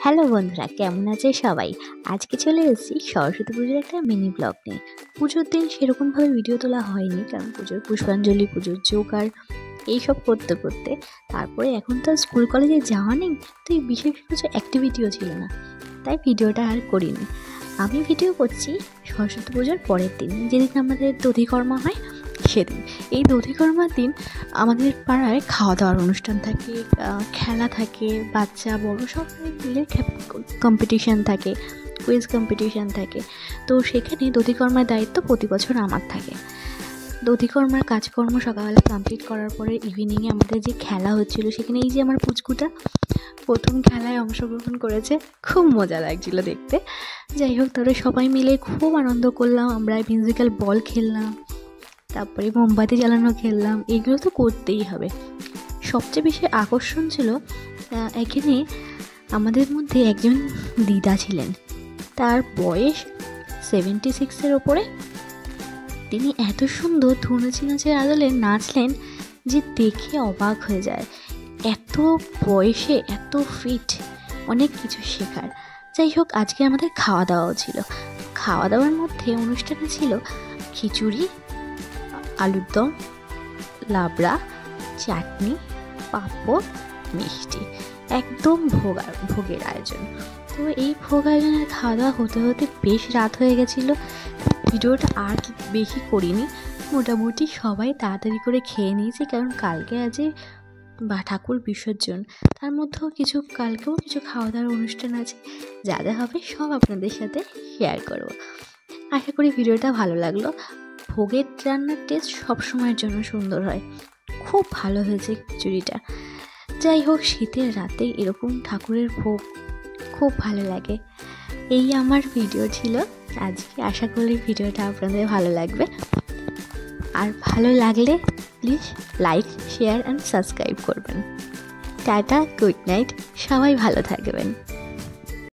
Hello বন্ধুরা, কেমন আছে সবাই? আজকে চলে এসেছি সরস্বতী পুজোর একটা মিনি ব্লগ নিয়ে। পুজোর দিন সেরকমভাবে ভিডিও তোলা হয়নি, কারণ পুজোর পুষ্পাঞ্জলি, পুজোর জোগাড় এইসব করতে করতে তারপরে এখন তো স্কুল কলেজে যাওয়া নেই, তো এই বিশেষ কিছু অ্যাক্টিভিটিও ছিল না, তাই ভিডিওটা আর করিনি। আমি ভিডিও করছি সরস্বতী পুজোর পরের দিন, যেদিন আমাদের দধিকর্মা হয় সেদিন। এই দধিকর্মার দিন আমাদের পাড়ায় খাওয়া দাওয়ার অনুষ্ঠান থাকে, খেলা থাকে, বাচ্চা বড় সব মিলে কম্পিটিশান থাকে, কুইজ কম্পিটিশান থাকে। তো সেখানে দধিকর্মার দায়িত্ব প্রতি বছর আমার থাকে। দধিকর্মার কাজকর্ম সকালবেলা কমপ্লিট করার পরে ইভিনিংয়ে আমাদের যে খেলা হচ্ছিলো, সেখানে এই যে আমার পুচকুটা প্রথম খেলায় অংশগ্রহণ করেছে, খুব মজা লাগছিলো দেখতে। যাই হোক, তারা সবাই মিলে খুব আনন্দ করলাম। আমরা মিউজিক্যাল বল খেললাম, তারপরে মোমবাতি জ্বালানো খেললাম, এগুলো তো করতেই হবে। সবচেয়ে বেশি আকর্ষণ ছিল এখানে আমাদের মধ্যে একজন দিদা ছিলেন, তার বয়স 76-এর ওপরে। তিনি এত সুন্দর ধুনুচি নাচের আদলে নাচলেন যে দেখে অবাক হয়ে যায়। এত বয়সে এত ফিট, অনেক কিছু শেখার। যাই হোক, আজকে আমাদের খাওয়া দাওয়াও ছিল। খাওয়া দাওয়ার মধ্যে অনুষ্ঠানে ছিল খিচুড়ি, আলুর দম, লাবড়া, চাটনি, পাঁপড়, মিষ্টি, একদম ভোগের আয়োজন। তো এই ভোগ আয়োজনের খাওয়া দাওয়া হতে হতে বেশ রাত হয়ে গেছিলো। ভিডিওটা আর বেশি করিনি, মোটামুটি সবাই তাড়াতাড়ি করে খেয়ে নিয়েছি, কারণ কালকে আজ ঠাকুর বিসর্জন। তার মধ্যেও কালকেও কিছু খাওয়া দাওয়ার অনুষ্ঠান আছে, যা যা হবে সব আপনাদের সাথে শেয়ার করব। আশা করি ভিডিওটা ভালো লাগলো। ভোগের রান্নার টেস্ট সবসময়ের জন্য সুন্দর হয়, খুব ভালো হয়েছে খিচুড়িটা। যাই হোক, শীতের রাতে এরকম ঠাকুরের ভোগ খুব ভালো লাগে। এই আমার ভিডিও ছিল আজকে। আশা করি ভিডিওটা আপনাদের ভালো লাগবে, আর ভালো লাগলে please like, share and subscribe করবেন। টাটা, গুড নাইট, সবাই ভালো থাকবেন।